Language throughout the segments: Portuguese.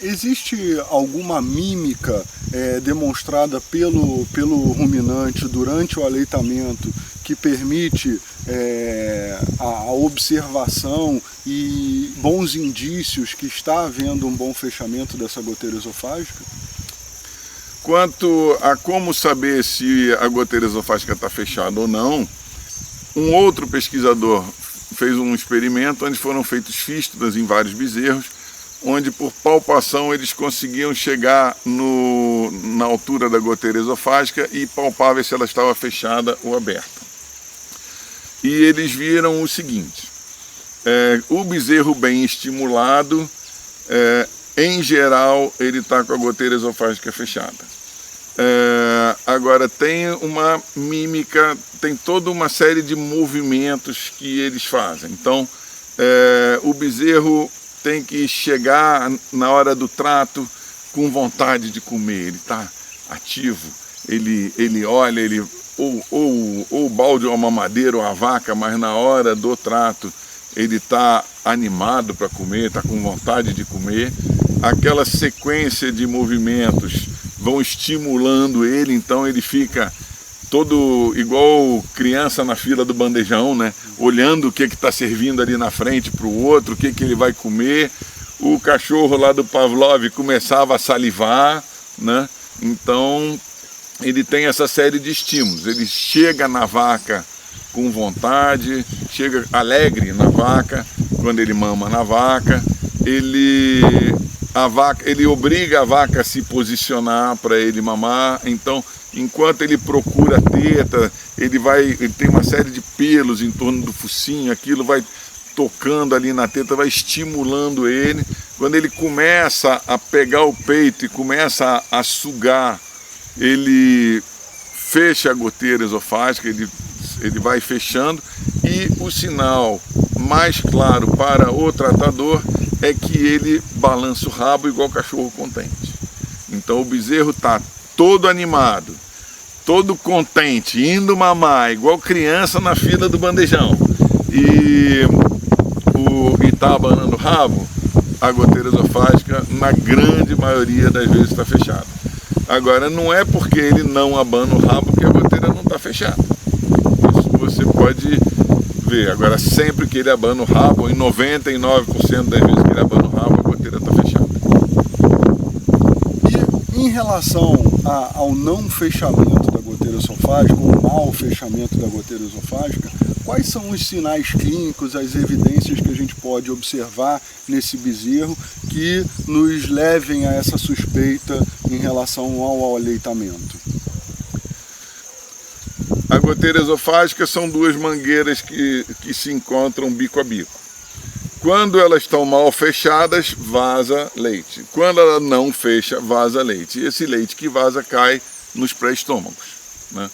Existe alguma mímica demonstrada pelo ruminante durante o aleitamento que permite a observação e bons indícios que está havendo um bom fechamento dessa goteira esofágica? Quanto a como saber se a goteira esofágica está fechada ou não, um outro pesquisador fez um experimento onde foram feitos fístulas em vários bezerros, onde por palpação eles conseguiam chegar na altura da goteira esofágica e palpar ver se ela estava fechada ou aberta. E eles viram o seguinte: o bezerro bem estimulado, em geral, ele está com a goteira esofágica fechada. Agora, tem uma mímica, tem toda uma série de movimentos que eles fazem. Então, o bezerro tem que chegar na hora do trato com vontade de comer, ele está ativo, ele olha, ou o balde ou a mamadeira ou a vaca, mas na hora do trato ele está animado para comer, está com vontade de comer. Aquela sequência de movimentos vão estimulando ele, então ele fica todo igual criança na fila do bandejão, né? Olhando o que está servindo ali na frente para o outro, o que ele vai comer. O cachorro lá do Pavlov começava a salivar, né? Então ele tem essa série de estímulos. Ele chega na vaca com vontade, chega alegre na vaca, quando ele mama na vaca, ele obriga a vaca a se posicionar para ele mamar. Então, enquanto ele procura a teta, ele tem uma série de pelos em torno do focinho, aquilo vai tocando ali na teta, vai estimulando ele. Quando ele começa a pegar o peito e começa a sugar, ele fecha a goteira esofágica, ele vai fechando, e o sinal mais claro para o tratador é que ele balança o rabo igual cachorro contente. Então o bezerro está todo animado, todo contente, indo mamar, igual criança na fila do bandejão, e está abanando o rabo, a goteira esofágica, na grande maioria das vezes, está fechada. Agora, não é porque ele não abana o rabo que a goteira não está fechada. Isso você pode ver. Agora, sempre que ele abana o rabo, em 99% das vezes que ele abana o rabo, a goteira está fechada. E em relação ao não fechamento da goteira esofágica, ou o mau fechamento da goteira esofágica, quais são os sinais clínicos, as evidências que a gente pode observar nesse bezerro que nos levem a essa suspeita em relação ao aleitamento? A goteira esofágica são duas mangueiras que se encontram bico a bico. Quando elas estão mal fechadas, vaza leite. Quando ela não fecha, vaza leite. E esse leite que vaza cai nos pré-estômagos, né?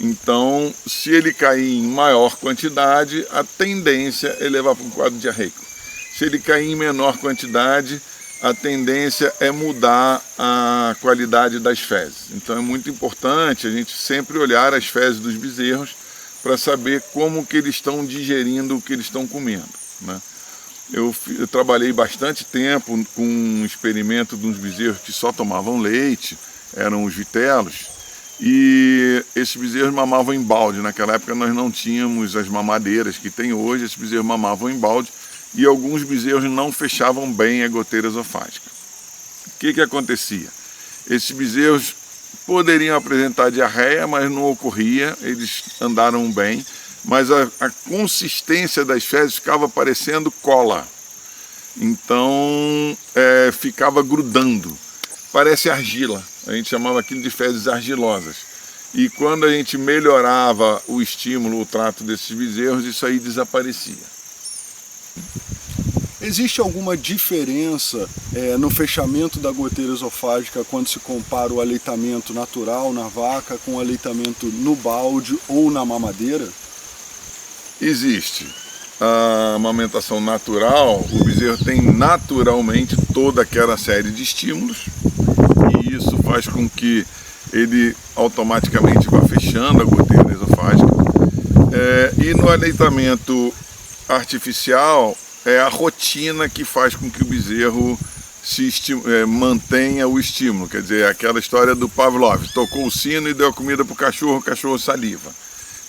Então, se ele cair em maior quantidade, a tendência é levar para um quadro diarreico. Se ele cair em menor quantidade, a tendência é mudar a qualidade das fezes. Então é muito importante a gente sempre olhar as fezes dos bezerros para saber como que eles estão digerindo o que eles estão comendo, né? Eu trabalhei bastante tempo com um experimento de uns bezerros que só tomavam leite, eram os vitelos, e esses bezerros mamavam em balde. Naquela época nós não tínhamos as mamadeiras que tem hoje, esses bezerros mamavam em balde, e alguns bezerros não fechavam bem a goteira esofágica. O que acontecia? Esses bezerros poderiam apresentar diarreia, mas não ocorria, eles andaram bem, mas a consistência das fezes ficava parecendo cola. Então ficava grudando, parece argila, a gente chamava aquilo de fezes argilosas. E quando a gente melhorava o estímulo, o trato desses bezerros, isso aí desaparecia. Existe alguma diferença no fechamento da goteira esofágica quando se compara o aleitamento natural na vaca com o aleitamento no balde ou na mamadeira? Existe. A amamentação natural, o bezerro tem naturalmente toda aquela série de estímulos, e isso faz com que ele automaticamente vá fechando a goteira esofágica. E no aleitamento artificial, é a rotina que faz com que o bezerro mantenha o estímulo. Quer dizer, aquela história do Pavlov, tocou o sino e deu a comida para o cachorro saliva.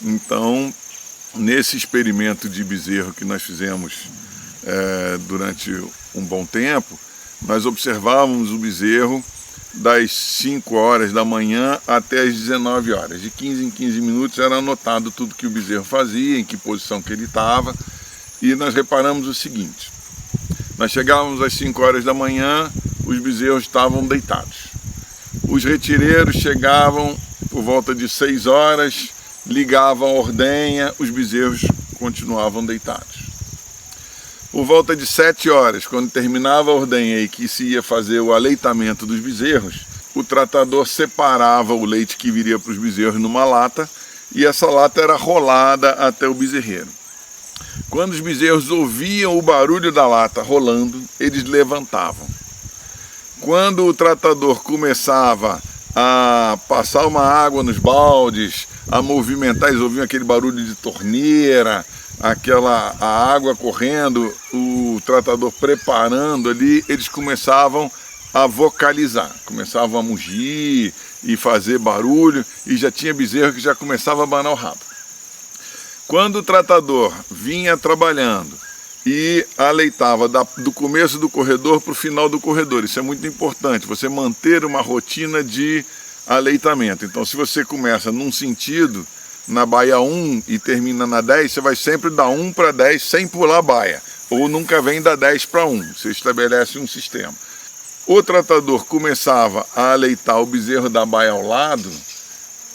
Então, nesse experimento de bezerro que nós fizemos durante um bom tempo, nós observávamos o bezerro das 5 horas da manhã até as 19 horas. De 15 em 15 minutos era anotado tudo que o bezerro fazia, em que posição que ele estava, e nós reparamos o seguinte: nós chegávamos às 5 horas da manhã, os bezerros estavam deitados. Os retireiros chegavam por volta de 6 horas, ligavam a ordenha, os bezerros continuavam deitados. Por volta de 7 horas, quando terminava a ordenha e que se ia fazer o aleitamento dos bezerros, o tratador separava o leite que viria para os bezerros numa lata, e essa lata era rolada até o bezerreiro. Quando os bezerros ouviam o barulho da lata rolando, eles levantavam. Quando o tratador começava a passar uma água nos baldes, a movimentar, eles ouviam aquele barulho de torneira, a água correndo, o tratador preparando ali, eles começavam a vocalizar, começavam a mugir e fazer barulho, e já tinha bezerro que já começava a abanar o rabo. Quando o tratador vinha trabalhando e aleitava do começo do corredor para o final do corredor, isso é muito importante, você manter uma rotina de aleitamento. Então, se você começa num sentido, na baia 1 e termina na 10, você vai sempre dar 1 para 10 sem pular a baia, ou nunca vem da 10 para 1, você estabelece um sistema. O tratador começava a aleitar o bezerro da baia ao lado,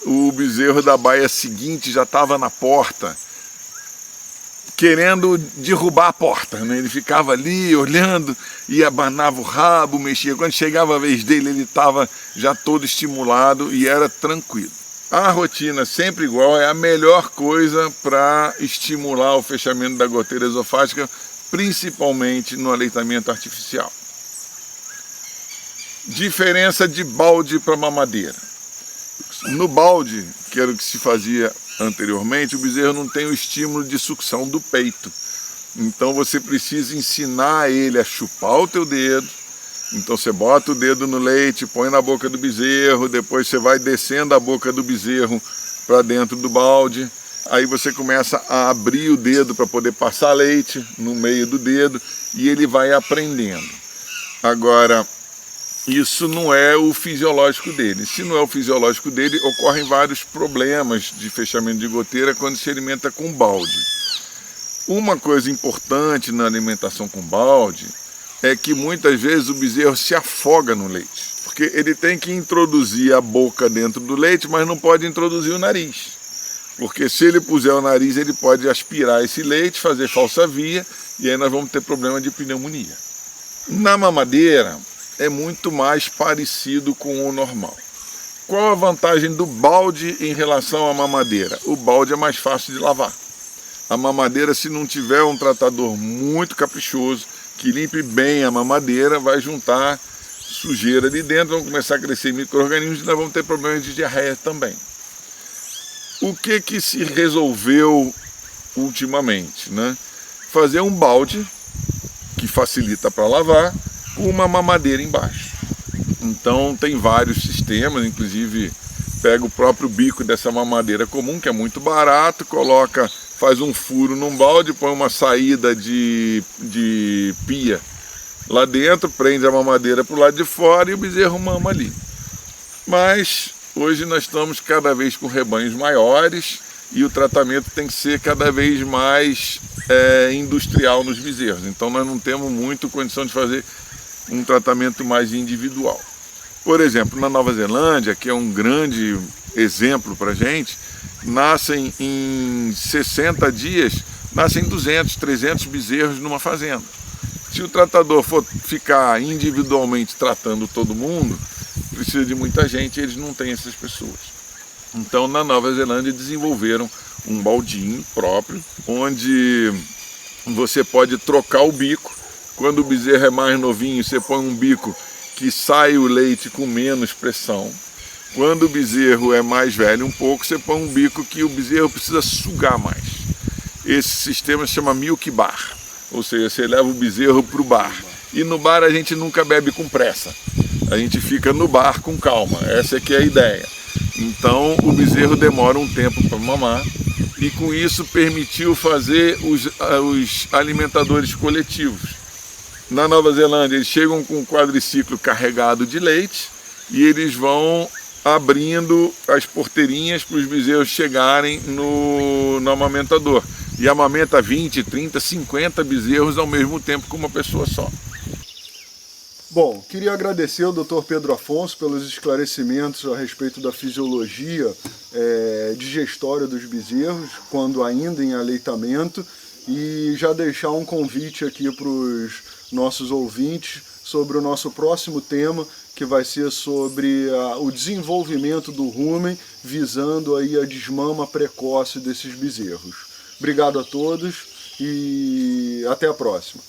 o bezerro da baia seguinte já estava na porta, querendo derrubar a porta, né? Ele ficava ali olhando e abanava o rabo, mexia. Quando chegava a vez dele, ele estava já todo estimulado e era tranquilo. A rotina sempre igual é a melhor coisa para estimular o fechamento da goteira esofágica, principalmente no aleitamento artificial. Diferença de balde para mamadeira. No balde, que era o que se fazia anteriormente, o bezerro não tem o estímulo de sucção do peito. Então você precisa ensinar ele a chupar o teu dedo. Então você bota o dedo no leite, põe na boca do bezerro, depois você vai descendo a boca do bezerro para dentro do balde. Aí você começa a abrir o dedo para poder passar leite no meio do dedo e ele vai aprendendo. Agora, isso não é o fisiológico dele. Se não é o fisiológico dele, ocorrem vários problemas de fechamento de goteira quando se alimenta com balde. Uma coisa importante na alimentação com balde é que muitas vezes o bezerro se afoga no leite, porque ele tem que introduzir a boca dentro do leite, mas não pode introduzir o nariz, porque se ele puser o nariz, ele pode aspirar esse leite, fazer falsa via, e aí nós vamos ter problema de pneumonia. Na mamadeira, é muito mais parecido com o normal. Qual a vantagem do balde em relação à mamadeira? O balde é mais fácil de lavar. A mamadeira, se não tiver um tratador muito caprichoso, que limpe bem a mamadeira, vai juntar sujeira ali dentro, vão começar a crescer micro-organismos e nós vamos ter problemas de diarreia também. O que se resolveu ultimamente, né? Fazer um balde que facilita para lavar, com uma mamadeira embaixo. Então tem vários sistemas, inclusive pega o próprio bico dessa mamadeira comum, que é muito barato, faz um furo num balde, põe uma saída de pia lá dentro, prende a mamadeira para o lado de fora e o bezerro mama ali. Mas hoje nós estamos cada vez com rebanhos maiores e o tratamento tem que ser cada vez mais industrial nos bezerros. Então nós não temos muito condição de fazer um tratamento mais individual. Por exemplo, na Nova Zelândia, que é um grande exemplo para a gente, nascem em 60 dias, nascem 200, 300 bezerros numa fazenda. Se o tratador for ficar individualmente tratando todo mundo, precisa de muita gente e eles não têm essas pessoas. Então, na Nova Zelândia, desenvolveram um baldinho próprio, onde você pode trocar o bico. Quando o bezerro é mais novinho, você põe um bico que sai o leite com menos pressão. Quando o bezerro é mais velho um pouco, você põe um bico que o bezerro precisa sugar mais. Esse sistema se chama milk bar, ou seja, você leva o bezerro para o bar E no bar a gente nunca bebe com pressa. A gente fica no bar com calma. Essa é que é a ideia. Então o bezerro demora um tempo para mamar e com isso permitiu fazer os alimentadores coletivos. Na Nova Zelândia eles chegam com um quadriciclo carregado de leite e eles vão abrindo as porteirinhas para os bezerros chegarem no amamentador. E amamenta 20, 30, 50 bezerros ao mesmo tempo com uma pessoa só. Bom, queria agradecer ao Dr. Pedro Afonso pelos esclarecimentos a respeito da fisiologia digestória dos bezerros, quando ainda em aleitamento, e já deixar um convite aqui para os nossos ouvintes sobre o nosso próximo tema, que vai ser sobre o desenvolvimento do rumen, visando aí a desmama precoce desses bezerros. Obrigado a todos e até a próxima.